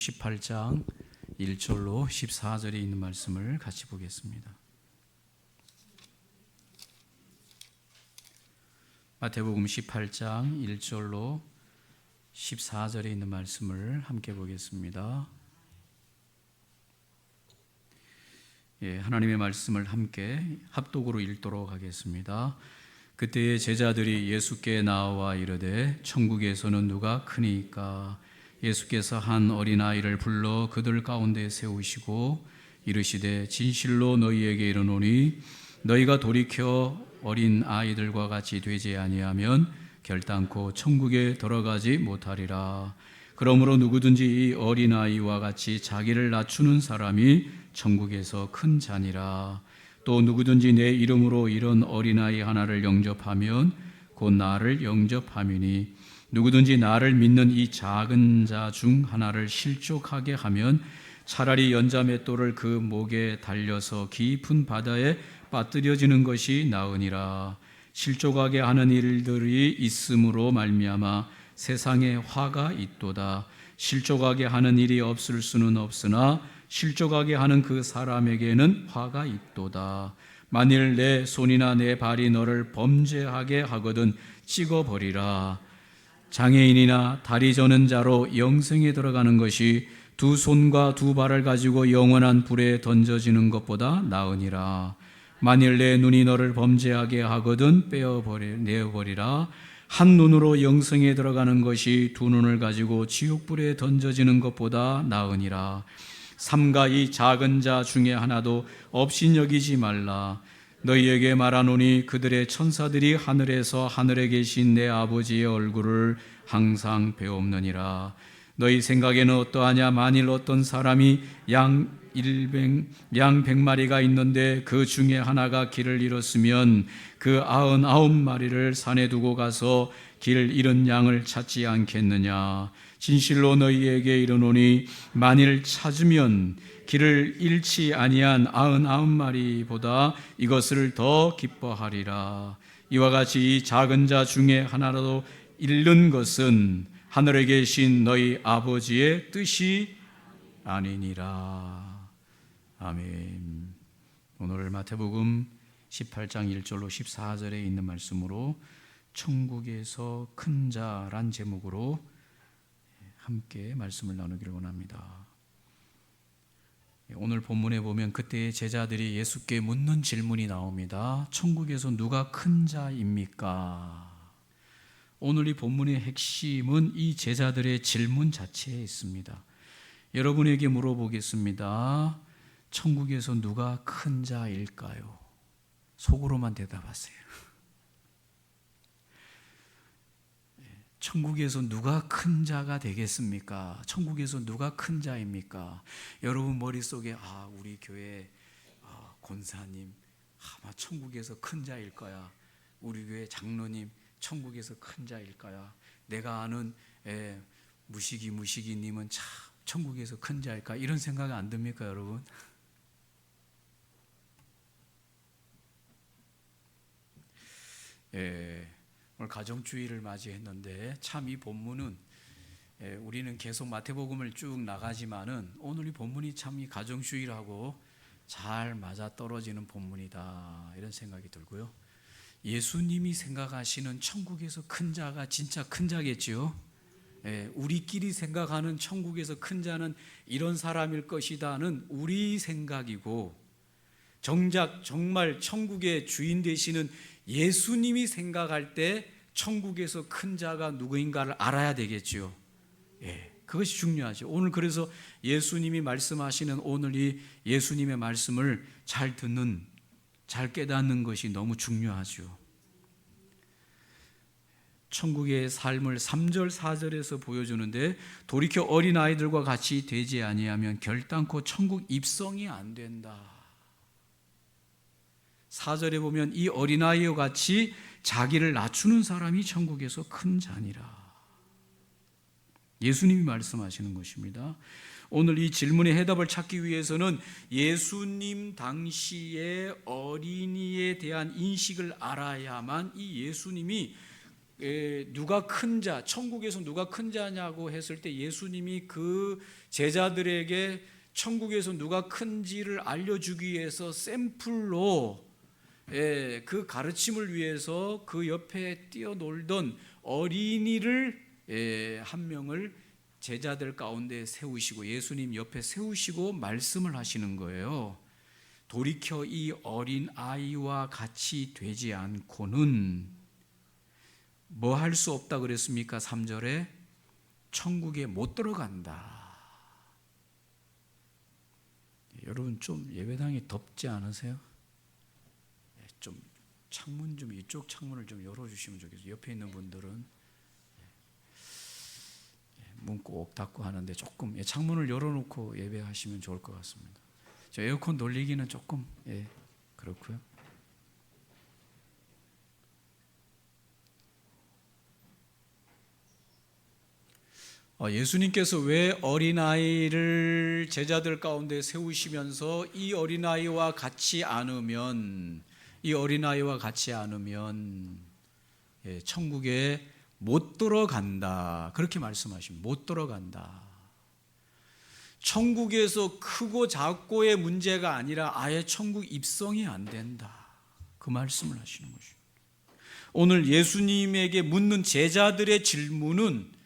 18장 1절로 14절에 있는 말씀을 같이 보겠습니다. 마태복음 18장 1절로 14절에 있는 말씀을 함께 보겠습니다. 하나님의 말씀을 함께 합독으로 읽도록 하겠습니다. 그때의 제자들이 예수께 나와 이르되 천국에서는 누가 크니까? 예수께서 한 어린아이를 불러 그들 가운데 세우시고 이르시되 진실로 너희에게 이르노니 너희가 돌이켜 어린 아이들과 같이 되지 아니하면 결단코 천국에 들어가지 못하리라. 그러므로 누구든지 이 어린아이와 같이 자기를 낮추는 사람이 천국에서 큰 자니라. 또 누구든지 내 이름으로 이런 어린아이 하나를 영접하면 곧 나를 영접함이니 누구든지 나를 믿는 이 작은 자 중 하나를 실족하게 하면 차라리 연자맷돌을 그 목에 달려서 깊은 바다에 빠뜨려지는 것이 나으니라. 실족하게 하는 일들이 있음으로 말미암아 세상에 화가 있도다. 실족하게 하는 일이 없을 수는 없으나 실족하게 하는 그 사람에게는 화가 있도다. 만일 내 손이나 내 발이 너를 범죄하게 하거든 찍어버리라. 장애인이나 다리 저는 자로 영생에 들어가는 것이 두 손과 두 발을 가지고 영원한 불에 던져지는 것보다 나으니라. 만일 내 눈이 너를 범죄하게 하거든 내어버리라. 한 눈으로 영생에 들어가는 것이 두 눈을 가지고 지옥불에 던져지는 것보다 나으니라. 삼가 이 작은 자 중에 하나도 업신여기지 말라. 너희에게 말하노니 그들의 천사들이 하늘에서 하늘에 계신 내 아버지의 얼굴을 항상 배옵느니라. 너희 생각에는 어떠하냐? 만일 어떤 사람이 양 100마리가 있는데 그 중에 하나가 길을 잃었으면 그 99마리를 산에 두고 가서 길 잃은 양을 찾지 않겠느냐? 진실로 너희에게 이르노니 만일 찾으면 길을 잃지 아니한 99마리보다 이것을 더 기뻐하리라. 이와 같이 이 작은 자 중에 하나라도 잃는 것은 하늘에 계신 너희 아버지의 뜻이 아니니라. 아멘. 오늘 마태복음 18장 1절로 14절에 있는 말씀으로 천국에서 큰 자란 제목으로 함께 말씀을 나누기를 원합니다. 오늘 본문에 보면 그때의 제자들이 예수께 묻는 질문이 나옵니다. 천국에서 누가 큰 자입니까? 오늘 이 본문의 핵심은 이 제자들의 질문 자체에 있습니다. 여러분에게 물어보겠습니다. 천국에서 누가 큰 자일까요? 속으로만 대답하세요. 천국에서 누가 큰 자가 되겠습니까? 천국에서 누가 큰 자입니까? 여러분 머릿속에 우리 교회 권사님 아마 천국에서 큰 자일 거야. 우리 교회 장로님 천국에서 큰 자일 거야. 내가 아는 무식이님은 참 천국에서 큰 자일까? 이런 생각이 안 듭니까, 여러분? 오늘 가정주의를 맞이했는데 참 이 본문은 우리는 계속 마태복음을 쭉 나가지만은 오늘 이 본문이 참 이 가정주의하고 잘 맞아떨어지는 본문이다 이런 생각이 들고요. 예수님이 생각하시는 천국에서 큰 자가 진짜 큰 자겠지요. 우리끼리 생각하는 천국에서 큰 자는 이런 사람일 것이다는 우리 생각이고 정작 정말 천국의 주인 되시는 예수님이 생각할 때 천국에서 큰 자가 누구인가를 알아야 되겠죠. 그것이 중요하죠. 오늘 그래서 예수님이 말씀하시는 오늘 이 예수님의 말씀을 잘 듣는, 잘 깨닫는 것이 너무 중요하죠. 천국의 삶을 3절 4절에서 보여주는데 돌이켜 어린아이들과 같이 되지 아니하면 결단코 천국 입성이 안 된다. 4절에 보면 이 어린아이와 같이 자기를 낮추는 사람이 천국에서 큰 자니라. 예수님이 말씀하시는 것입니다. 오늘 이 질문의 해답을 찾기 위해서는 예수님 당시의 어린이에 대한 인식을 알아야만 이 예수님이 누가 큰 자, 천국에서 누가 큰 자냐고 했을 때 예수님이 그 제자들에게 천국에서 누가 큰지를 알려주기 위해서 샘플로 그 가르침을 위해서 그 옆에 뛰어놀던 어린이를 한 명을 제자들 가운데 세우시고 예수님 옆에 세우시고 말씀을 하시는 거예요. 돌이켜 이 어린 아이와 같이 되지 않고는 뭐 할 수 없다 그랬습니까? 3절에 천국에 못 들어간다. 여러분 좀 예배당이 덥지 않으세요? 좀 창문 좀 이쪽 창문을 좀 열어주시면 좋겠어요. 옆에 있는 분들은 문 꼭 닫고 하는데 조금 창문을 열어놓고 예배하시면 좋을 것 같습니다. 저 에어컨 돌리기는 조금 그렇고요. 예수님께서 왜 어린아이를 제자들 가운데 세우시면서 이 어린아이와 같이 않으면 천국에 못 들어간다 그렇게 말씀하십니다. 못 들어간다. 천국에서 크고 작고의 문제가 아니라 아예 천국 입성이 안 된다 그 말씀을 하시는 것입니다. 오늘 예수님에게 묻는 제자들의 질문은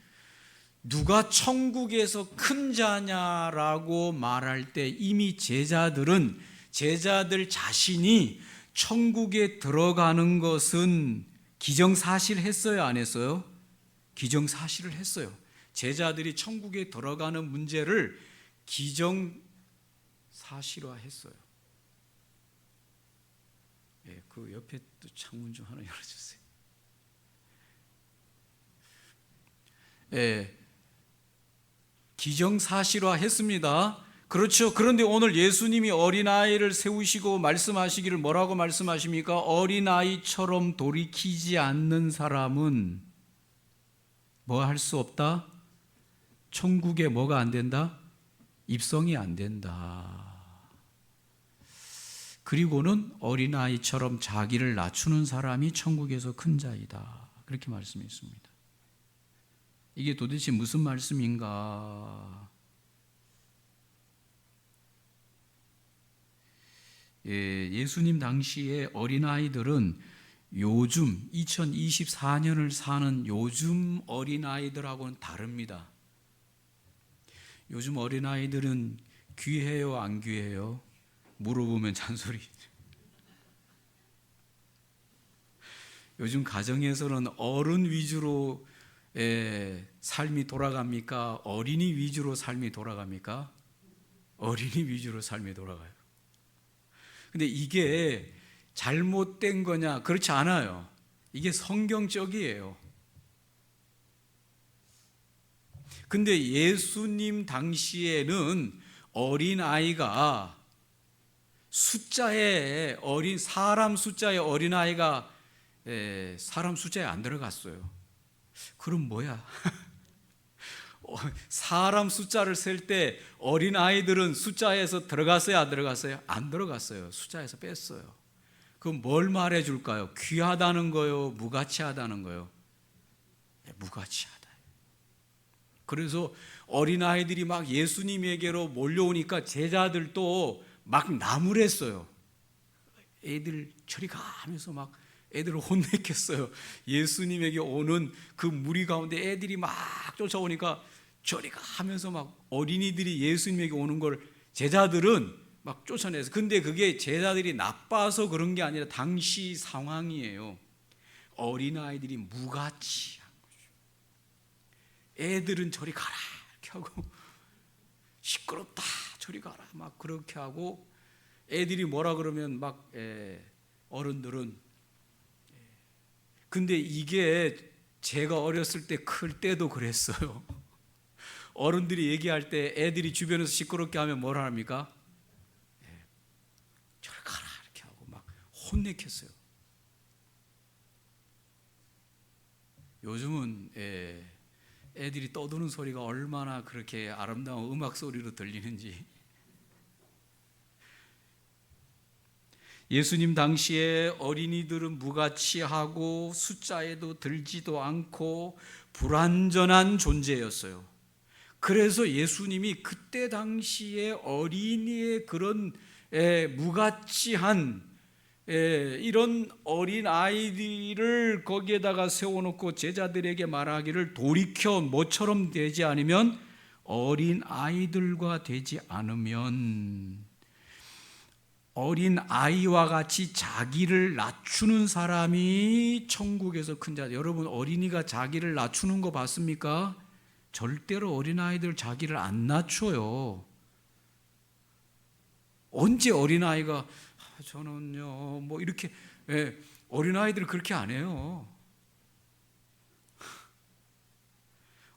누가 천국에서 큰 자냐라고 말할 때 이미 제자들 자신이 천국에 들어가는 것은 기정사실 했어요, 안 했어요? 기정사실을 했어요. 제자들이 천국에 들어가는 문제를 기정사실화했어요. 그 옆에 또 창문 좀 하나 열어주세요. 기정사실화했습니다. 그렇죠. 그런데 오늘 예수님이 어린아이를 세우시고 말씀하시기를 뭐라고 말씀하십니까? 어린아이처럼 돌이키지 않는 사람은 뭐 할 수 없다? 천국에 뭐가 안 된다? 입성이 안 된다. 그리고는 어린아이처럼 자기를 낮추는 사람이 천국에서 큰 자이다. 그렇게 말씀했습니다. 이게 도대체 무슨 말씀인가? 예수님 당시에 어린아이들은 요즘 2024년을 사는 요즘 어린아이들하고는 다릅니다. 요즘 어린아이들은 귀해요, 안 귀해요? 물어보면 잔소리. 요즘 가정에서는 어른 위주로 삶이 돌아갑니까? 어린이 위주로 삶이 돌아갑니까? 어린이 위주로 삶이 돌아가요. 근데 이게 잘못된 거냐? 그렇지 않아요. 이게 성경적이에요. 근데 예수님 당시에는 어린아이가 사람 숫자의 어린아이가 사람 숫자에 안 들어갔어요. 그럼 뭐야? 사람 숫자를 셀 때 어린아이들은 숫자에서 들어갔어요, 안 들어갔어요? 안 들어갔어요. 숫자에서 뺐어요. 그럼 뭘 말해 줄까요? 귀하다는 거요? 무가치하다는 거요? 무가치하다. 그래서 어린아이들이 막 예수님에게로 몰려오니까 제자들도 막 나무랬어요. 애들 저리 가 하면서 막 애들을 혼내켰어요. 예수님에게 오는 그 무리 가운데 애들이 막 쫓아오니까 저리 가 하면서 막 어린이들이 예수님에게 오는 걸 제자들은 막 쫓아내서, 근데 그게 제자들이 나빠서 그런 게 아니라 당시 상황이에요. 어린아이들이 무가치한 거죠. 애들은 저리 가라 이렇게 하고, 시끄럽다 저리 가라 막 그렇게 하고, 애들이 뭐라 그러면 막 어른들은. 근데 이게 제가 어렸을 때 클 때도 그랬어요. 어른들이 얘기할 때 애들이 주변에서 시끄럽게 하면 뭐라 합니까? 저리 가라 이렇게 하고 막 혼내켰어요. 요즘은 애들이 떠드는 소리가 얼마나 그렇게 아름다운 음악 소리로 들리는지. 예수님 당시에 어린이들은 무가치하고 숫자에도 들지도 않고 불완전한 존재였어요. 그래서 예수님이 그때 당시에 어린이의 그런 무가치한 이런 어린 아이들을 거기에다가 세워놓고 제자들에게 말하기를 돌이켜 모처럼 되지 않으면 어린 아이들과 되지 않으면 어린 아이와 같이 자기를 낮추는 사람이 천국에서 큰 자. 여러분 어린이가 자기를 낮추는 거 봤습니까? 절대로 어린아이들 자기를 안 낮춰요. 언제 어린아이가 저는요 뭐 이렇게 어린아이들 그렇게 안 해요.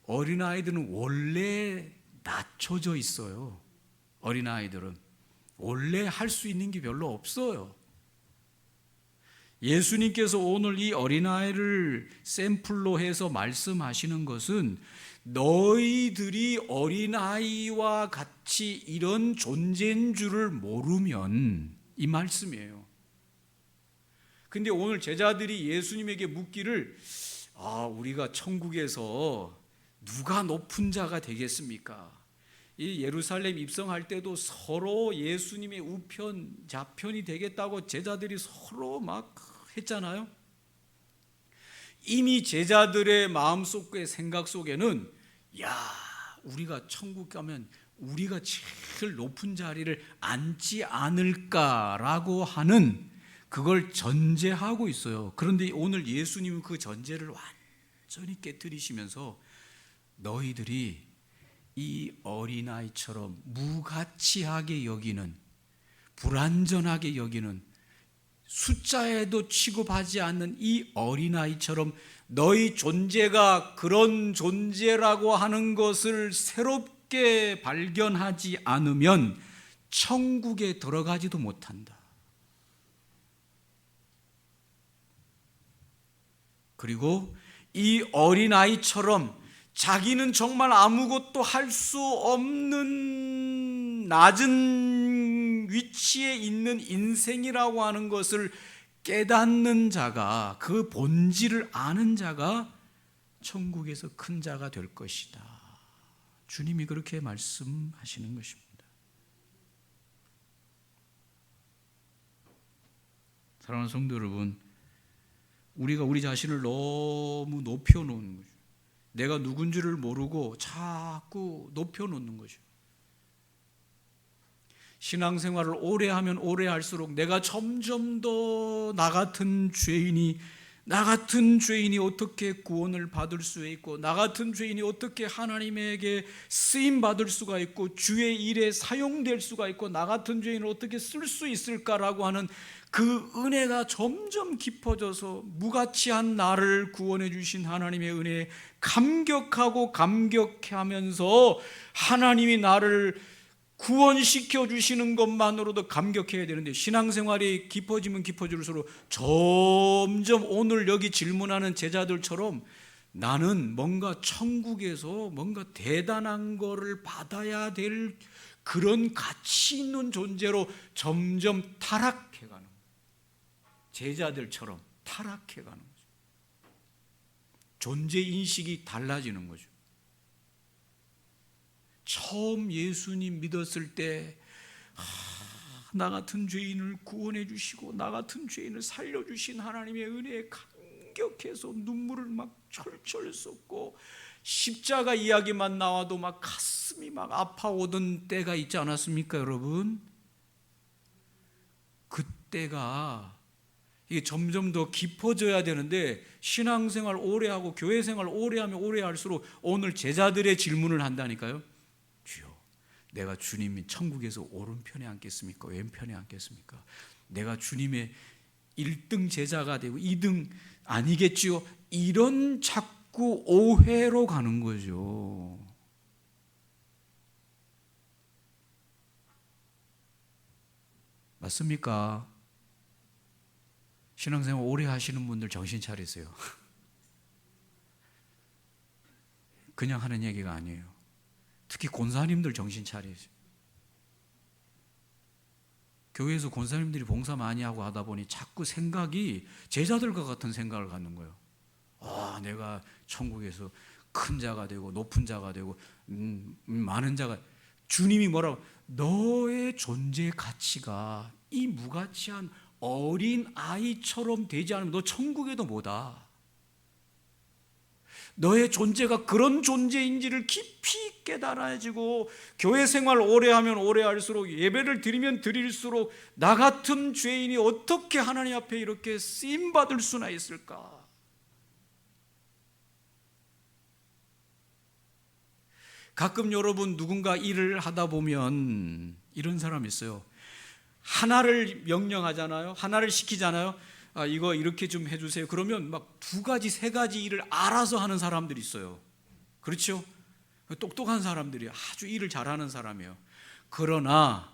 어린아이들은 원래 낮춰져 있어요. 어린아이들은 원래 할 수 있는 게 별로 없어요. 예수님께서 오늘 이 어린아이를 샘플로 해서 말씀하시는 것은 너희들이 어린아이와 같이 이런 존재인 줄을 모르면 이 말씀이에요. 근데 오늘 제자들이 예수님에게 묻기를 우리가 천국에서 누가 높은 자가 되겠습니까? 이 예루살렘 입성할 때도 서로 예수님의 우편 좌편이 되겠다고 제자들이 서로 막 했잖아요. 이미 제자들의 마음속의 생각 속에는 우리가 천국 가면 우리가 제일 높은 자리를 앉지 않을까라고 하는 그걸 전제하고 있어요. 그런데 오늘 예수님은 그 전제를 완전히 깨뜨리시면서 너희들이 이 어린아이처럼 무가치하게 여기는, 불완전하게 여기는, 숫자에도 취급하지 않는 이 어린아이처럼 너희 존재가 그런 존재라고 하는 것을 새롭게 발견하지 않으면 천국에 들어가지도 못한다. 그리고 이 어린아이처럼 자기는 정말 아무것도 할 수 없는 낮은 위치에 있는 인생이라고 하는 것을 깨닫는 자가, 그 본질을 아는 자가 천국에서 큰 자가 될 것이다. 주님이 그렇게 말씀하시는 것입니다. 사랑하는 성도 여러분, 우리가 우리 자신을 너무 높여놓는 거죠. 내가 누군지를 모르고 자꾸 높여놓는 거죠. 신앙생활을 오래 하면 오래 할수록 내가 점점 더 나 같은 죄인이 어떻게 구원을 받을 수 있고, 나 같은 죄인이 어떻게 하나님에게 쓰임 받을 수가 있고 주의 일에 사용될 수가 있고, 나 같은 죄인을 어떻게 쓸 수 있을까라고 하는 그 은혜가 점점 깊어져서 무가치한 나를 구원해 주신 하나님의 은혜에 감격하고 감격하면서 하나님이 나를 구원시켜 주시는 것만으로도 감격해야 되는데, 신앙생활이 깊어지면 깊어질수록 점점 오늘 여기 질문하는 제자들처럼 나는 뭔가 천국에서 뭔가 대단한 거를 받아야 될 그런 가치 있는 존재로 점점 타락해가는 거예요. 제자들처럼 타락해가는 거죠. 존재 인식이 달라지는 거죠. 처음 예수님 믿었을 때 나 같은 죄인을 구원해 주시고 나 같은 죄인을 살려주신 하나님의 은혜에 감격해서 눈물을 막 철철 쏟고 십자가 이야기만 나와도 막 가슴이 막 아파오던 때가 있지 않았습니까, 여러분? 그때가 이게 점점 더 깊어져야 되는데, 신앙생활 오래 하고 교회생활 오래 하면 오래 할수록 오늘 제자들의 질문을 한다니까요. 주여, 내가 주님이 천국에서 오른편에 앉겠습니까? 왼편에 앉겠습니까? 내가 주님의 1등 제자가 되고 2등 아니겠지요? 이런 자꾸 오해로 가는 거죠. 맞습니까? 신앙생활 오래 하시는 분들 정신 차리세요. 그냥 하는 얘기가 아니에요. 특히 권사님들 정신 차리세요. 교회에서 권사님들이 봉사 많이 하고 하다 보니 자꾸 생각이 제자들과 같은 생각을 갖는 거예요. 내가 천국에서 큰 자가 되고 높은 자가 되고 많은 자가, 주님이 뭐라고, 너의 존재 가치가 이 무가치한 어린 아이처럼 되지 않으면 너 천국에도 못 와. 너의 존재가 그런 존재인지를 깊이 깨달아지고, 교회 생활 오래 하면 오래 할수록, 예배를 드리면 드릴수록 나 같은 죄인이 어떻게 하나님 앞에 이렇게 쓰임받을 수나 있을까? 가끔 여러분 누군가 일을 하다 보면 이런 사람이 있어요. 하나를 명령하잖아요. 하나를 시키잖아요. 이거 이렇게 좀 해주세요. 그러면 막 2가지, 3가지 일을 알아서 하는 사람들이 있어요. 그렇죠? 똑똑한 사람들이, 아주 일을 잘하는 사람이에요. 그러나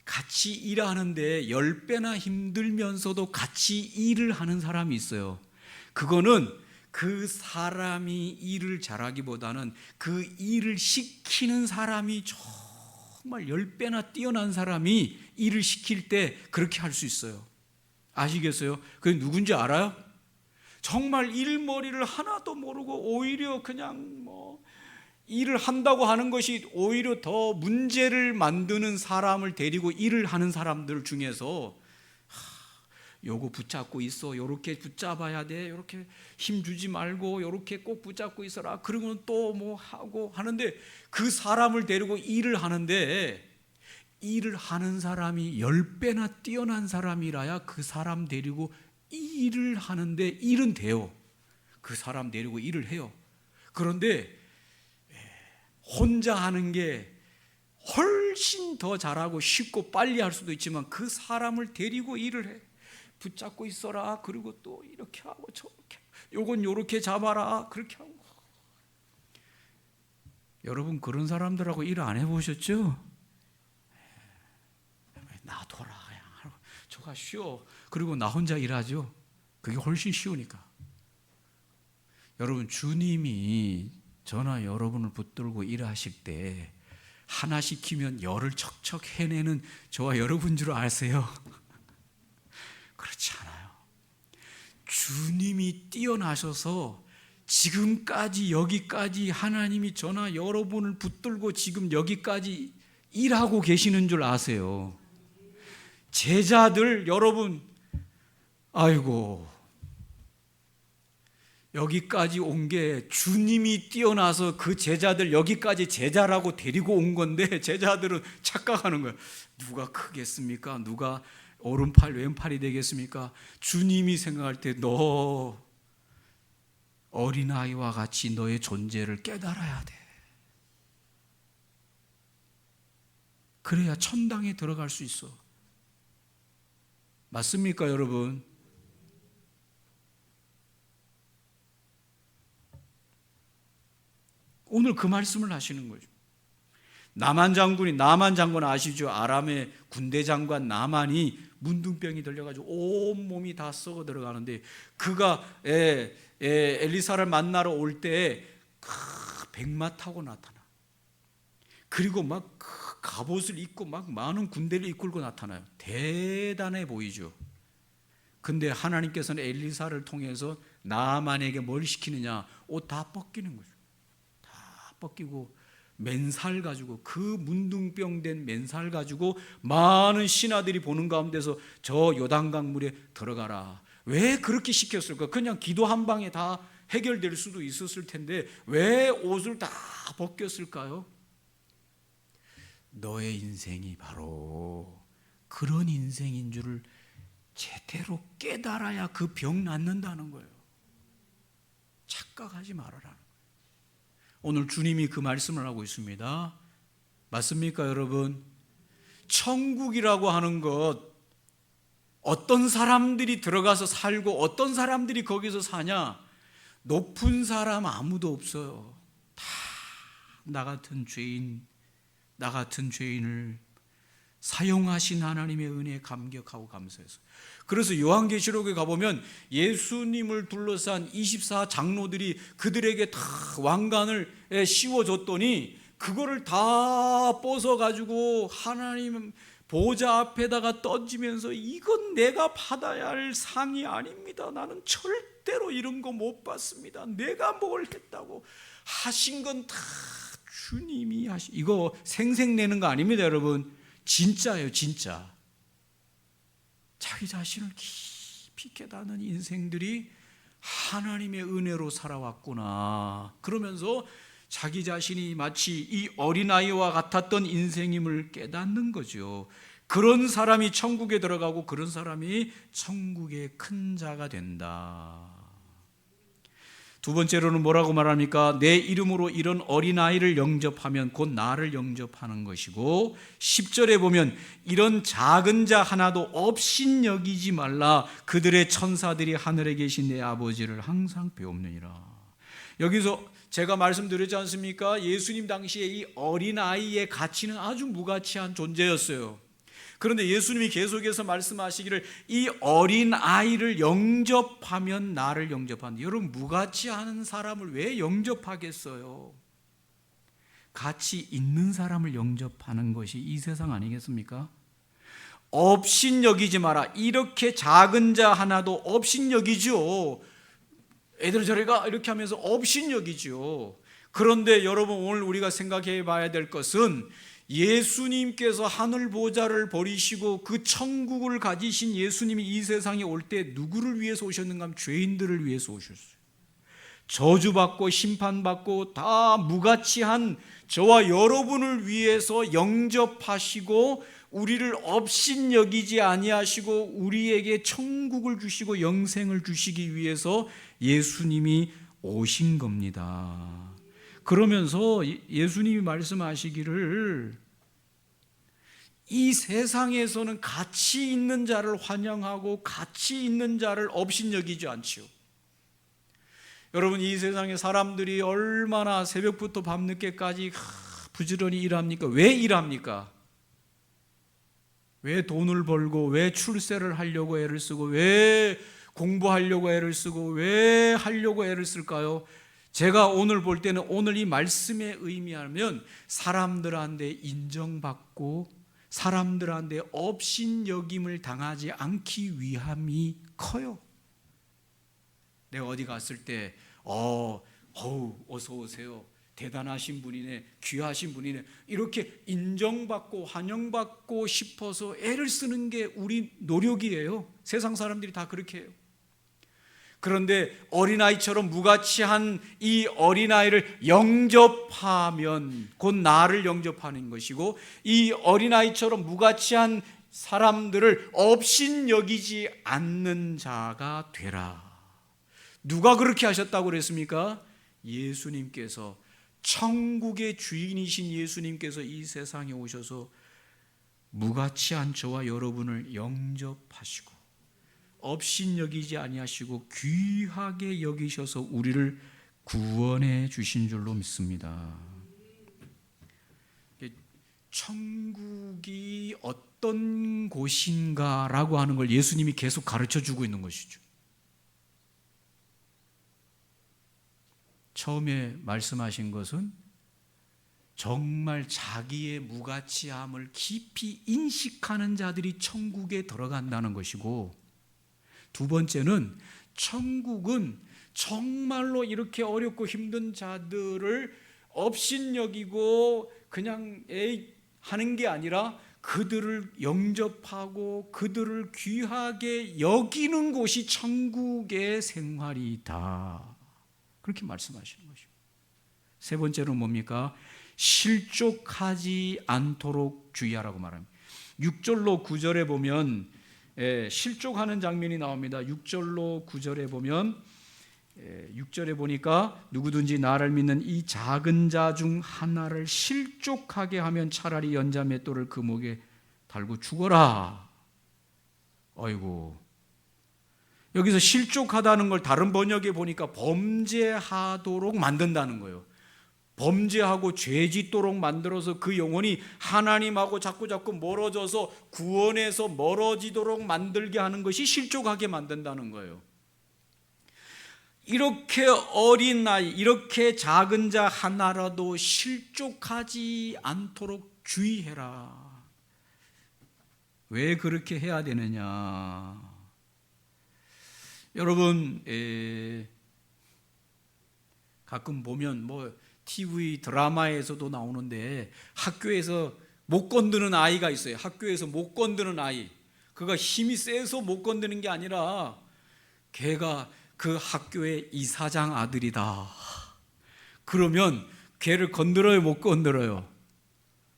같이 일하는데 10배나 힘들면서도 같이 일을 하는 사람이 있어요. 그거는 그 사람이 일을 잘하기보다는 그 일을 시키는 사람이 정말 10배나 뛰어난 사람이 일을 시킬 때 그렇게 할 수 있어요. 아시겠어요? 그게 누군지 알아요? 정말 일머리를 하나도 모르고 오히려 그냥 일을 한다고 하는 것이 오히려 더 문제를 만드는 사람을 데리고 일을 하는 사람들 중에서, 요거 붙잡고 있어, 요렇게 붙잡아야 돼, 요렇게 힘 주지 말고 요렇게 꼭 붙잡고 있어라, 그러고는 또 뭐 하고 하는데, 그 사람을 데리고 일을 하는데, 일을 하는 사람이 10배나 뛰어난 사람이라야 그 사람 데리고 일을 하는데 일은 돼요. 그 사람 데리고 일을 해요. 그런데 혼자 하는 게 훨씬 더 잘하고 쉽고 빨리 할 수도 있지만, 그 사람을 데리고 일을 해. 붙잡고 있어라, 그리고 또 이렇게 하고 저렇게, 요건 요렇게 잡아라, 그렇게 하고. 여러분 그런 사람들하고 일 안 해보셨죠? 놔둬라, 그냥 저가 쉬어. 그리고 나 혼자 일하죠. 그게 훨씬 쉬우니까. 여러분, 주님이 저나 여러분을 붙들고 일하실 때 하나 시키면 열을 척척 해내는 저와 여러분 줄 아세요? 그렇지 않아요. 주님이 뛰어나셔서 지금까지 여기까지 하나님이 저나 여러분을 붙들고 지금 여기까지 일하고 계시는 줄 아세요. 제자들 여러분, 아이고, 여기까지 온 게 주님이 뛰어나서 그 제자들 여기까지 제자라고 데리고 온 건데, 제자들은 착각하는 거예요. 누가 크겠습니까? 누가 오른팔 왼팔이 되겠습니까? 주님이 생각할 때 너 어린아이와 같이 너의 존재를 깨달아야 돼. 그래야 천당에 들어갈 수 있어. 맞습니까, 여러분? 오늘 그 말씀을 하시는 거죠. 나만 장군 아시죠? 아람의 군대 장관 나만이 문둥병이 들려가지고 온몸이 다 썩어 들어가는데, 그가 엘리사를 만나러 올 때 백마 타고 나타나. 그리고 막 갑옷을 입고 막 많은 군대를 이끌고 나타나요. 대단해 보이죠. 근데 하나님께서는 엘리사를 통해서 나만에게 뭘 시키느냐? 옷 다 벗기는 거죠. 다 벗기고 맨살 가지고, 그 문둥병 된 맨살 가지고 많은 신하들이 보는 가운데서 저 요단강 물에 들어가라. 왜 그렇게 시켰을까? 그냥 기도 한 방에 다 해결될 수도 있었을 텐데 왜 옷을 다 벗겼을까요? 너의 인생이 바로 그런 인생인 줄을 제대로 깨달아야 그 병 낫는다는 거예요. 착각하지 말아라는 거예요. 오늘 주님이 그 말씀을 하고 있습니다. 맞습니까, 여러분? 천국이라고 하는 것, 어떤 사람들이 들어가서 살고 어떤 사람들이 거기서 사냐? 높은 사람 아무도 없어요. 다 나 같은 죄인을 사용하신 하나님의 은혜에 감격하고 감사해서. 그래서 요한계시록에 가보면 예수님을 둘러싼 24장로들이 그들에게 다 왕관을 씌워줬더니 그거를 다 벗어가지고 하나님 보좌 앞에다가 던지면서 이건 내가 받아야 할 상이 아닙니다. 나는 절대로 이런 거 못 받습니다. 내가 뭘 했다고. 하신 건 다 주님이 하신. 이거 생색내는 거 아닙니다, 여러분. 진짜예요, 진짜. 자기 자신을 깊이 깨닫는 인생들이 하나님의 은혜로 살아왔구나. 그러면서 자기 자신이 마치 이 어린아이와 같았던 인생임을 깨닫는 거죠. 그런 사람이 천국에 들어가고 그런 사람이 천국의 큰 자가 된다. 두 번째로는 뭐라고 말합니까? 내 이름으로 이런 어린아이를 영접하면 곧 나를 영접하는 것이고, 10절에 보면 이런 작은 자 하나도 업신여기지 말라. 그들의 천사들이 하늘에 계신 내 아버지를 항상 배웁느니라. 여기서 제가 말씀드렸지 않습니까? 예수님 당시에 이 어린아이의 가치는 아주 무가치한 존재였어요. 그런데 예수님이 계속해서 말씀하시기를 이 어린아이를 영접하면 나를 영접한다. 여러분, 무가치한 사람을 왜 영접하겠어요? 가치 있는 사람을 영접하는 것이 이 세상 아니겠습니까? 업신여기지 마라. 이렇게 작은 자 하나도 업신여기죠. 애들 저리가 이렇게 하면서 업신여기죠. 그런데 여러분, 오늘 우리가 생각해 봐야 될 것은 예수님께서 하늘 보좌를 버리시고 그 천국을 가지신 예수님이 이 세상에 올 때 누구를 위해서 오셨는가 하면 죄인들을 위해서 오셨어요. 저주받고 심판받고 다 무가치한 저와 여러분을 위해서 영접하시고 우리를 업신여기지 아니하시고 우리에게 천국을 주시고 영생을 주시기 위해서 예수님이 오신 겁니다. 그러면서 예수님이 말씀하시기를 이 세상에서는 가치 있는 자를 환영하고 가치 있는 자를 업신여기지 않지요. 여러분, 이 세상에 사람들이 얼마나 새벽부터 밤늦게까지 부지런히 일합니까? 왜 일합니까? 왜 돈을 벌고 왜 출세를 하려고 애를 쓰고 왜 공부하려고 애를 쓰고 왜 하려고 애를 쓸까요? 제가 오늘 볼 때는 오늘 이 말씀의 의미하면 사람들한테 인정받고 사람들한테 업신여김을 당하지 않기 위함이 커요. 내가 어디 갔을 때 어서 오세요, 대단하신 분이네, 귀하신 분이네, 이렇게 인정받고 환영받고 싶어서 애를 쓰는 게 우리 노력이에요. 세상 사람들이 다 그렇게 해요. 그런데 어린아이처럼 무가치한 이 어린아이를 영접하면 곧 나를 영접하는 것이고, 이 어린아이처럼 무가치한 사람들을 업신여기지 않는 자가 되라. 누가 그렇게 하셨다고 그랬습니까? 예수님께서, 천국의 주인이신 예수님께서 이 세상에 오셔서 무가치한 저와 여러분을 영접하시고 업신여기지 아니하시고 귀하게 여기셔서 우리를 구원해 주신 줄로 믿습니다. 천국이 어떤 곳인가라고 하는 걸 예수님이 계속 가르쳐 주고 있는 것이죠. 처음에 말씀하신 것은 정말 자기의 무가치함을 깊이 인식하는 자들이 천국에 들어간다는 것이고, 두 번째는 천국은 정말로 이렇게 어렵고 힘든 자들을 업신여기고 그냥 하는 게 아니라 그들을 영접하고 그들을 귀하게 여기는 곳이 천국의 생활이다. 그렇게 말씀하시는 것입니다. 세 번째는 뭡니까? 실족하지 않도록 주의하라고 말합니다. 6절로 9절에 보면 실족하는 장면이 나옵니다. 6절로 9절에 보면 6절에 보니까 누구든지 나를 믿는 이 작은 자 중 하나를 실족하게 하면 차라리 연자 맷돌을 그 목에 달고 죽어라. 아이고, 여기서 실족하다는 걸 다른 번역에 보니까 범죄하도록 만든다는 거예요. 범죄하고 죄 짓도록 만들어서 그 영혼이 하나님하고 자꾸 멀어져서 구원에서 멀어지도록 만들게 하는 것이 실족하게 만든다는 거예요. 이렇게 어린 나이, 이렇게 작은 자 하나라도 실족하지 않도록 주의해라. 왜 그렇게 해야 되느냐? 여러분, 가끔 보면 뭐 TV 드라마에서도 나오는데 학교에서 못 건드는 아이가 있어요. 학교에서 못 건드는 아이. 그가 힘이 세서 못 건드는 게 아니라 걔가 그 학교의 이사장 아들이다. 그러면 걔를 건드려요, 못 건드려요?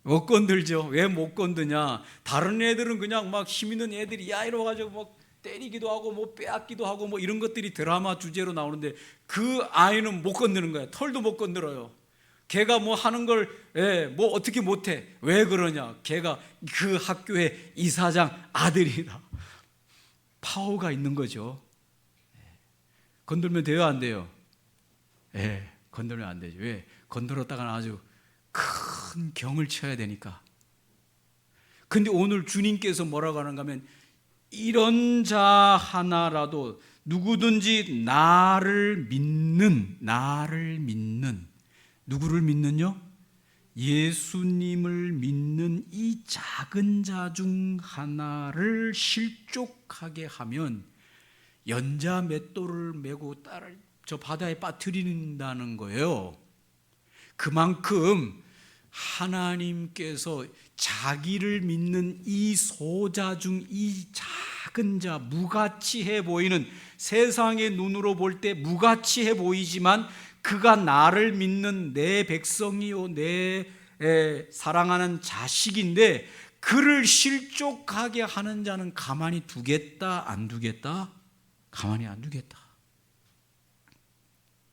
못 건들죠. 왜 못 건드냐? 다른 애들은 그냥 막 힘 있는 애들이 야 이러 가지고 뭐 때리기도 하고 뭐 빼앗기도 하고 뭐 이런 것들이 드라마 주제로 나오는데 그 아이는 못 건드는 거야. 털도 못 건드려요. 걔가 뭐 하는 걸 뭐 어떻게 못해? 왜 그러냐? 걔가 그 학교의 이사장 아들이다. 파워가 있는 거죠. 건들면 돼요, 안 돼요? 건들면 안 되죠. 왜? 건드렸다가는 아주 큰 경을 쳐야 되니까. 근데 오늘 주님께서 뭐라고 하는가 하면 이런 자 하나라도 누구든지 나를 믿는 누구를 믿는요? 예수님을 믿는 이 작은 자 중 하나를 실족하게 하면 연자 맷돌을 메고 딸을 저 바다에 빠뜨린다는 거예요. 그만큼 하나님께서 자기를 믿는 이 소자 중 이 작은 자, 무가치해 보이는, 세상의 눈으로 볼 때 무가치해 보이지만 그가 나를 믿는 내 백성이요 내 사랑하는 자식인데 그를 실족하게 하는 자는 가만히 두겠다 안 두겠다? 가만히 안 두겠다.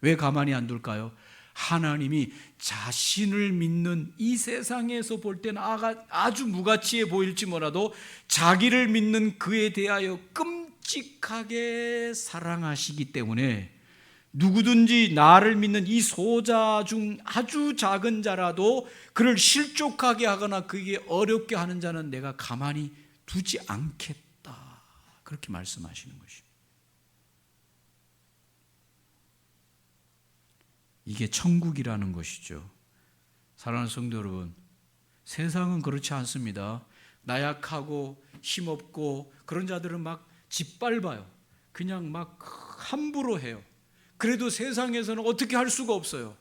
왜 가만히 안 둘까요? 하나님이 자신을 믿는 이 세상에서 볼 때는 아주 무가치해 보일지 몰라도 자기를 믿는 그에 대하여 끔찍하게 사랑하시기 때문에 누구든지 나를 믿는 이 소자 중 아주 작은 자라도 그를 실족하게 하거나 그게 어렵게 하는 자는 내가 가만히 두지 않겠다. 그렇게 말씀하시는 것입니다. 이게 천국이라는 것이죠. 사랑하는 성도 여러분, 세상은 그렇지 않습니다. 나약하고 힘없고 그런 자들은 막 짓밟아요. 그냥 막 함부로 해요. 그래도 세상에서는 어떻게 할 수가 없어요.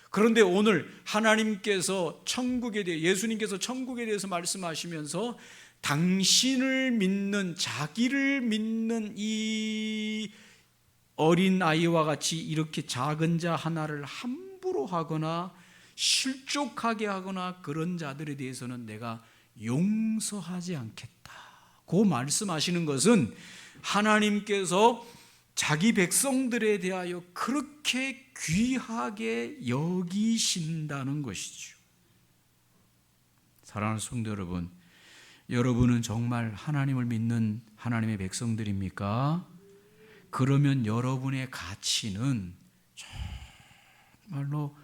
그런데 오늘 하나님께서 천국에 대해, 예수님께서 천국에 대해서 말씀하시면서 당신을 믿는, 자기를 믿는 이 어린 아이와 같이 이렇게 작은 자 하나를 함부로 하거나 실족하게 하거나 그런 자들에 대해서는 내가 용서하지 않겠다. 그 말씀하시는 것은 하나님께서 자기 백성들에 대하여 그렇게 귀하게 여기신다는 것이죠. 사랑하는 성도 여러분, 여러분은 정말 하나님을 믿는 하나님의 백성들입니까? 그러면 여러분의 가치는 정말로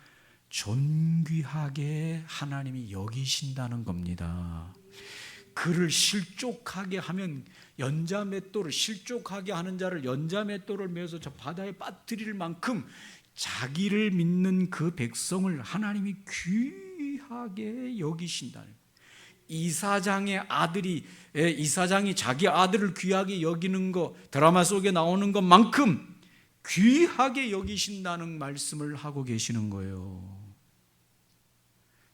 존귀하게 하나님이 여기신다는 겁니다. 그를 실족하게 하면 연자맷돌을 실족하게 하는 자를 연자맷돌을 메어서 저 바다에 빠뜨릴 만큼 자기를 믿는 그 백성을 하나님이 귀하게 여기신다는, 이사장의 아들이, 이사장이 자기 아들을 귀하게 여기는 거, 드라마 속에 나오는 것만큼 귀하게 여기신다는 말씀을 하고 계시는 거예요.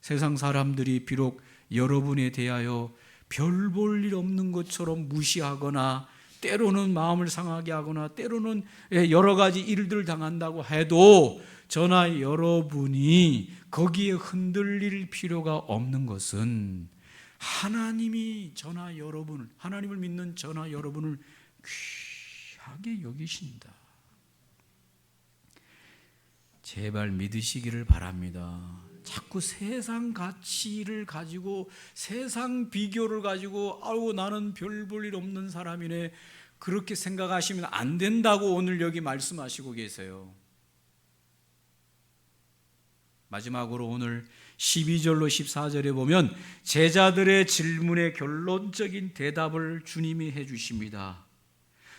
세상 사람들이 비록 여러분에 대하여 별 볼 일 없는 것처럼 무시하거나 때로는 마음을 상하게 하거나 때로는 여러 가지 일들을 당한다고 해도 저나 여러분이 거기에 흔들릴 필요가 없는 것은 하나님이 저나 여러분을, 하나님을 믿는 저나 여러분을 귀하게 여기신다. 제발 믿으시기를 바랍니다. 자꾸 세상 가치를 가지고 세상 비교를 가지고 아우 나는 별 볼 일 없는 사람이네 그렇게 생각하시면 안 된다고 오늘 여기 말씀하시고 계세요. 마지막으로 오늘 12절로 14절에 보면 제자들의 질문에 결론적인 대답을 주님이 해주십니다.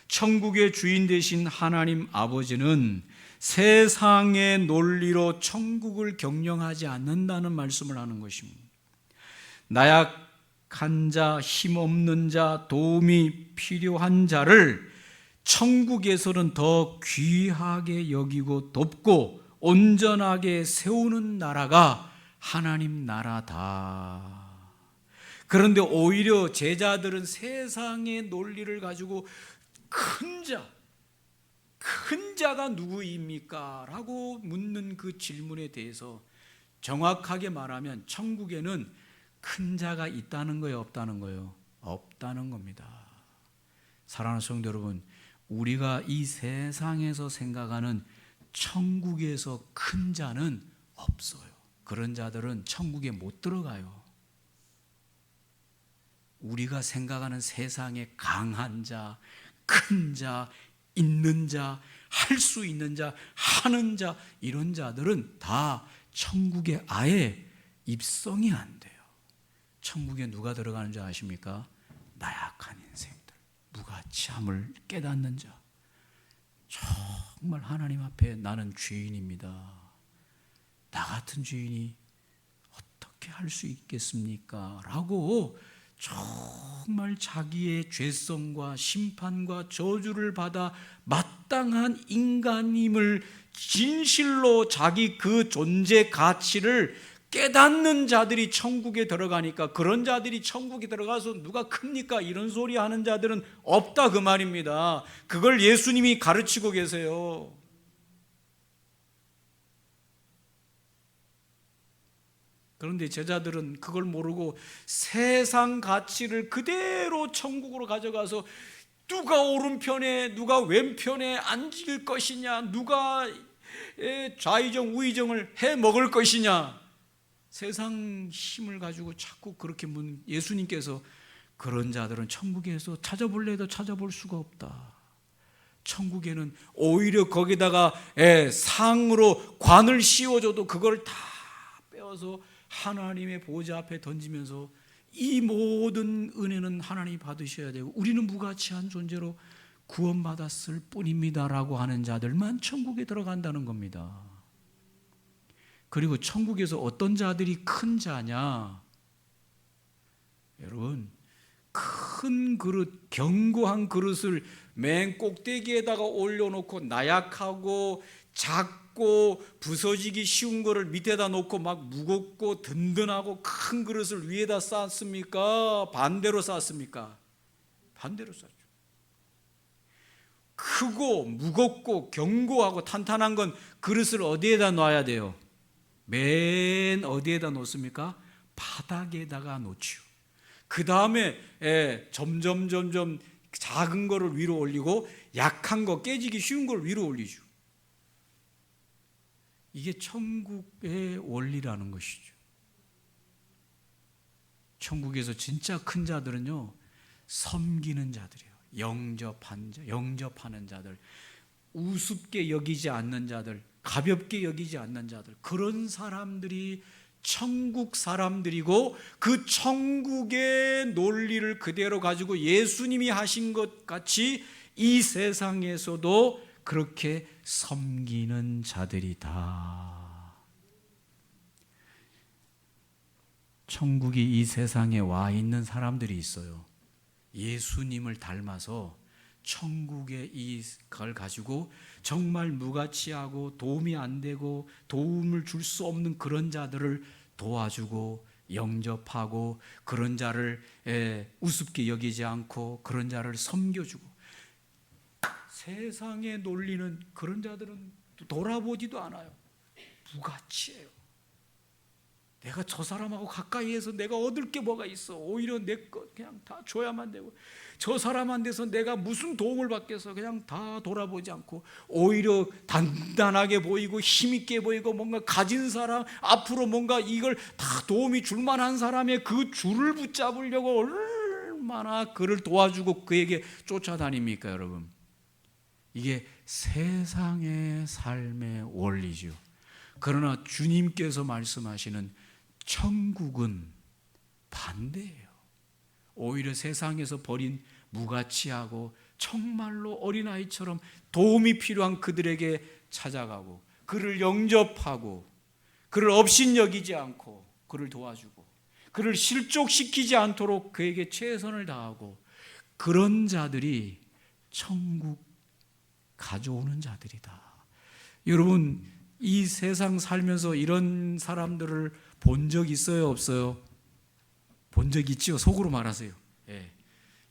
천국의 주인 되신 하나님 아버지는 세상의 논리로 천국을 경영하지 않는다는 말씀을 하는 것입니다. 약한 자, 힘없는 자, 도움이 필요한 자를 천국에서는 더 귀하게 여기고 돕고 온전하게 세우는 나라가 하나님 나라다. 그런데 오히려 제자들은 세상의 논리를 가지고 큰 자가 누구입니까? 라고 묻는 그 질문에 대해서 정확하게 말하면 천국에는 큰 자가 있다는 거예요, 없다는 거예요? 없다는 겁니다. 사랑하는 성도 여러분, 우리가 이 세상에서 생각하는 천국에서 큰 자는 없어요. 그런 자들은 천국에 못 들어가요. 우리가 생각하는 세상의 강한 자, 큰 자, 있는 자, 할 수 있는 자, 하는 자, 이런 자들은 다 천국에 아예 입성이 안 돼요. 천국에 누가 들어가는 줄 아십니까? 나약한 인생들, 무가치함을 깨닫는 자, 정말 하나님 앞에 나는 죄인입니다. 나 같은 죄인이 어떻게 할 수 있겠습니까? 라고 정말 자기의 죄성과 심판과 저주를 받아 마땅한 인간임을 진실로 자기 그 존재 가치를 깨닫는 자들이 천국에 들어가니까, 그런 자들이 천국에 들어가서 누가 큽니까? 이런 소리 하는 자들은 없다 그 말입니다. 그걸 예수님이 가르치고 계세요. 그런데 제자들은 그걸 모르고 세상 가치를 그대로 천국으로 가져가서 누가 오른편에 누가 왼편에 앉을 것이냐, 누가 좌의정 우의정을 해 먹을 것이냐, 세상 힘을 가지고 자꾸 그렇게 문 예수님께서 그런 자들은 천국에서 찾아볼래 해도 찾아볼 수가 없다. 천국에는 오히려 거기다가 상으로 관을 씌워줘도 그걸 다 빼어서 하나님의 보좌 앞에 던지면서 이 모든 은혜는 하나님이 받으셔야 되고 우리는 무가치한 존재로 구원받았을 뿐입니다라고 하는 자들만 천국에 들어간다는 겁니다. 그리고 천국에서 어떤 자들이 큰 자냐? 여러분, 큰 그릇, 견고한 그릇을 맨 꼭대기에다가 올려놓고 나약하고 작고 부서지기 쉬운 거를 밑에다 놓고 막 무겁고 든든하고 큰 그릇을 위에다 쌓습니까? 반대로 쌓습니까? 반대로 쌓죠. 크고 무겁고 견고하고 탄탄한 건 그릇을 어디에다 놔야 돼요? 맨 어디에다 놓습니까? 바닥에다가 놓지요. 그 다음에 점점 작은 거를 위로 올리고 약한 거, 깨지기 쉬운 걸 위로 올리죠. 이게 천국의 원리라는 것이죠. 천국에서 진짜 큰 자들은요, 섬기는 자들이에요. 영접하는 자들, 우습게 여기지 않는 자들, 가볍게 여기지 않는 자들, 그런 사람들이 천국 사람들이고, 그 천국의 논리를 그대로 가지고 예수님이 하신 것 같이 이 세상에서도 그렇게 섬기는 자들이다. 천국이 이 세상에 와 있는 사람들이 있어요. 예수님을 닮아서 천국의 이걸 가지고 정말 무가치하고 도움이 안 되고 도움을 줄 수 없는 그런 자들을 도와주고 영접하고, 그런 자를 우습게 여기지 않고 그런 자를 섬겨주고, 세상의 논리는 그런 자들은 돌아보지도 않아요. 무가치예요. 내가 저 사람하고 가까이해서 내가 얻을 게 뭐가 있어? 오히려 내 것 그냥 다 줘야만 되고, 저 사람한테서 내가 무슨 도움을 받겠어? 그냥 다 돌아보지 않고 오히려 단단하게 보이고 힘있게 보이고 뭔가 가진 사람, 앞으로 뭔가 이걸 다 도움이 줄 만한 사람의 그 줄을 붙잡으려고 얼마나 그를 도와주고 그에게 쫓아다닙니까, 여러분? 이게 세상의 삶의 원리죠. 그러나 주님께서 말씀하시는 천국은 반대예요. 오히려 세상에서 버린 무가치하고 정말로 어린아이처럼 도움이 필요한 그들에게 찾아가고 그를 영접하고 그를 업신여기지 않고 그를 도와주고, 그를 실족시키지 않도록 그에게 최선을 다하고, 그런 자들이 천국 가져오는 자들이다. 여러분, 이 세상 살면서 이런 사람들을 본 적 있어요, 없어요? 본 적 있지요? 속으로 말하세요. 예.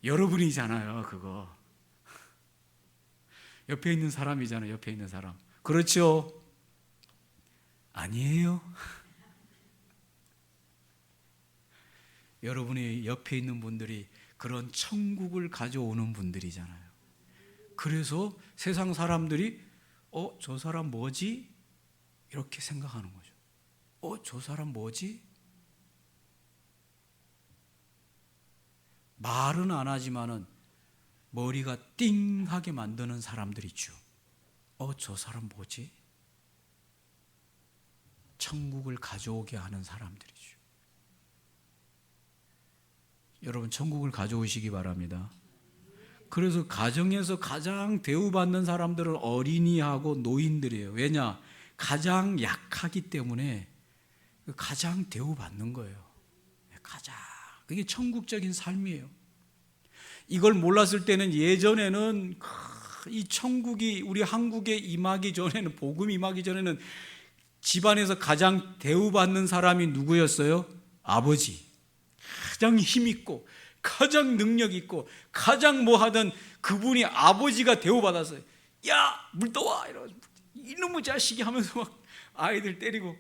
여러분이잖아요, 그거. 옆에 있는 사람이잖아요, 옆에 있는 사람. 그렇죠? 아니에요? 여러분이 옆에 있는 분들이 그런 천국을 가져오는 분들이잖아요. 그래서 세상 사람들이 저 사람 뭐지? 이렇게 생각하는 거죠. 저 사람 뭐지? 말은 안 하지만은 머리가 띵하게 만드는 사람들이 있죠. 저 사람 뭐지? 천국을 가져오게 하는 사람들이죠. 여러분, 천국을 가져오시기 바랍니다. 그래서 가정에서 가장 대우받는 사람들은 어린이하고 노인들이에요. 왜냐? 가장 약하기 때문에 가장 대우받는 거예요. 가장. 그게 천국적인 삶이에요. 이걸 몰랐을 때는 예전에는 이 천국이 우리 한국에 임하기 전에는, 복음이 임하기 전에는 집안에서 가장 대우받는 사람이 누구였어요? 아버지. 가장 힘있고 가장 능력있고 가장 뭐 하든 그분이 아버지가 대우받았어요. 야, 물 떠와! 이러면서 이놈의 자식이 하면서 막 아이들 때리고.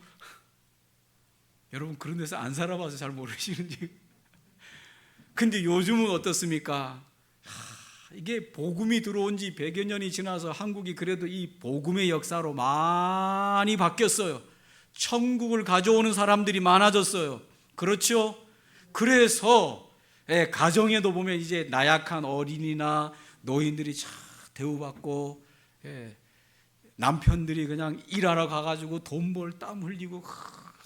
여러분, 그런 데서 안 살아봐서 잘 모르시는지. 근데 요즘은 어떻습니까? 이게 복음이 들어온 지 100여 년이 지나서 한국이 그래도 이 복음의 역사로 많이 바뀌었어요. 천국을 가져오는 사람들이 많아졌어요. 그렇죠? 그래서 가정에도 보면 이제 나약한 어린이나 노인들이 참 대우받고, 남편들이 그냥 일하러 가가지고 돈 벌 땀 흘리고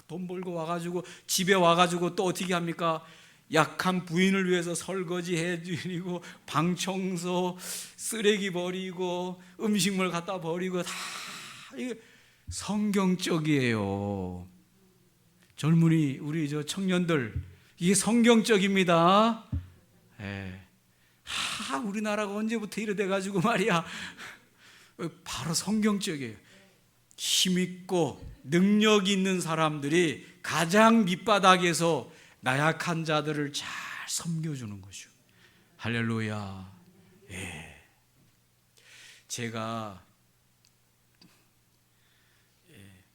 돈 벌고 와가지고 집에 와가지고 또 어떻게 합니까? 약한 부인을 위해서 설거지 해드리고 방 청소, 쓰레기 버리고 음식물 갖다 버리고, 다 이게 성경적이에요. 젊은이, 우리 저 청년들, 이게 성경적입니다. 우리나라가 언제부터 이래 돼가지고 말이야. 바로 성경적이에요. 힘있고 능력 있는 사람들이 가장 밑바닥에서 나약한 자들을 잘 섬겨주는 것이요. 할렐루야. 제가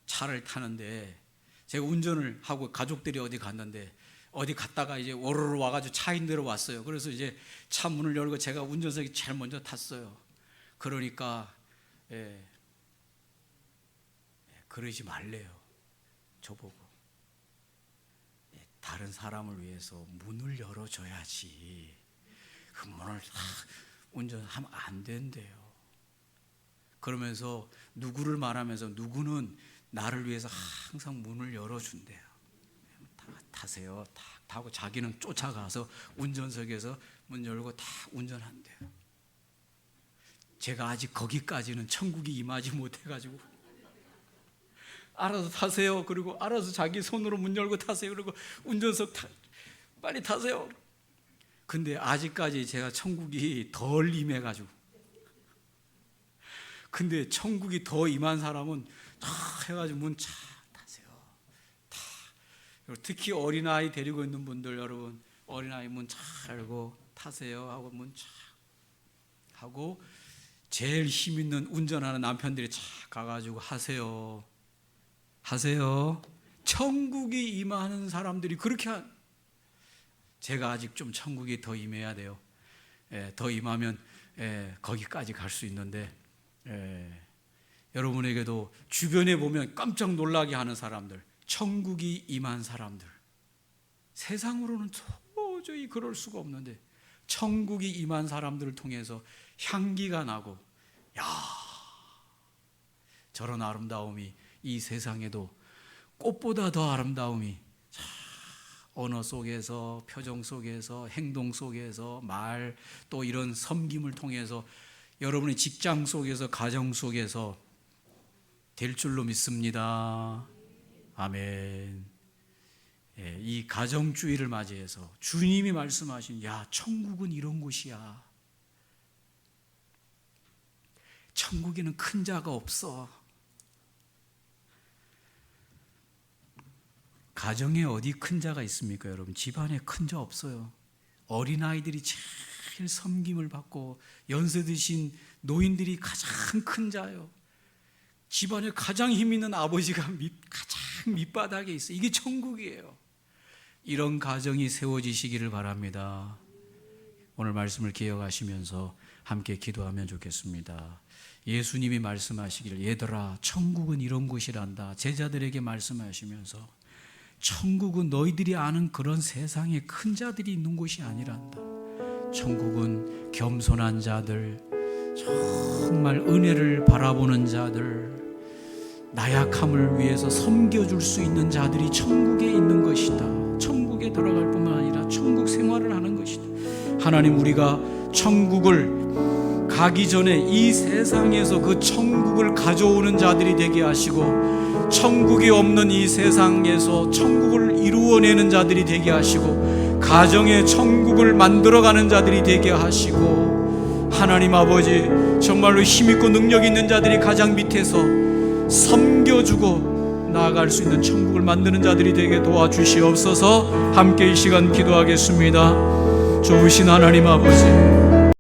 차를 타는데, 제가 운전을 하고 가족들이 어디 갔는데, 어디 갔다가 이제 오르르 와가지고 차인대로 왔어요. 그래서 이제 차 문을 열고 제가 운전석에 제일 먼저 탔어요. 그러니까 그러지 말래요. 저보고. 다른 사람을 위해서 문을 열어줘야지. 그 문을 운전하면 안 된대요. 그러면서 누구를 말하면서 누구는 나를 위해서 항상 문을 열어준대요. 타세요. 탁 타고 자기는 쫓아가서 운전석에서 문 열고 다 운전한대요. 제가 아직 거기까지는 천국이 임하지 못해가지고, 알아서 타세요. 그리고 알아서 자기 손으로 문 열고 타세요. 그리고 운전석 빨리 타세요. 근데 아직까지 제가 천국이 덜 임해가지고. 근데 천국이 더 임한 사람은 다 해가지고 문 차 타세요. 다. 특히 어린아이 데리고 있는 분들, 여러분, 어린아이 문 차 열고 타세요 하고 문 차 하고, 제일 힘 있는 운전하는 남편들이 차 가가지고 하세요. 천국이 임하는 사람들이 그렇게 제가 아직 좀 천국이 더 임해야 돼요. 더 임하면 거기까지 갈 수 있는데, 여러분에게도 주변에 보면 깜짝 놀라게 하는 사람들, 천국이 임한 사람들, 세상으로는 도저히 그럴 수가 없는데 천국이 임한 사람들을 통해서 향기가 나고, 저런 아름다움이 이 세상에도 꽃보다 더 아름다움이 언어 속에서, 표정 속에서, 행동 속에서, 말, 또 이런 섬김을 통해서 여러분의 직장 속에서, 가정 속에서 될 줄로 믿습니다. 아멘. 이 가정주의를 맞이해서 주님이 말씀하신 야, 천국은 이런 곳이야. 천국에는 큰 자가 없어. 가정에 어디 큰 자가 있습니까, 여러분? 집안에 큰 자 없어요. 어린아이들이 제일 섬김을 받고 연세 드신 노인들이 가장 큰 자예요. 집안에 가장 힘 있는 아버지가 가장 밑바닥에 있어요. 이게 천국이에요. 이런 가정이 세워지시기를 바랍니다. 오늘 말씀을 기억하시면서 함께 기도하면 좋겠습니다. 예수님이 말씀하시기를 얘들아, 천국은 이런 곳이란다. 제자들에게 말씀하시면서 천국은 너희들이 아는 그런 세상에 큰 자들이 있는 곳이 아니란다. 천국은 겸손한 자들, 정말 은혜를 바라보는 자들, 나약함을 위해서 섬겨줄 수 있는 자들이 천국에 있는 것이다. 천국에 들어갈 뿐만 아니라 천국 생활을 하는 것이다. 하나님, 우리가 천국을 가기 전에 이 세상에서 그 천국을 가져오는 자들이 되게 하시고, 천국이 없는 이 세상에서 천국을 이루어내는 자들이 되게 하시고, 가정에 천국을 만들어가는 자들이 되게 하시고, 하나님 아버지, 정말로 힘있고 능력 있는 자들이 가장 밑에서 섬겨주고 나아갈 수 있는 천국을 만드는 자들이 되게 도와주시옵소서. 함께 이 시간 기도하겠습니다. 좋으신 하나님 아버지,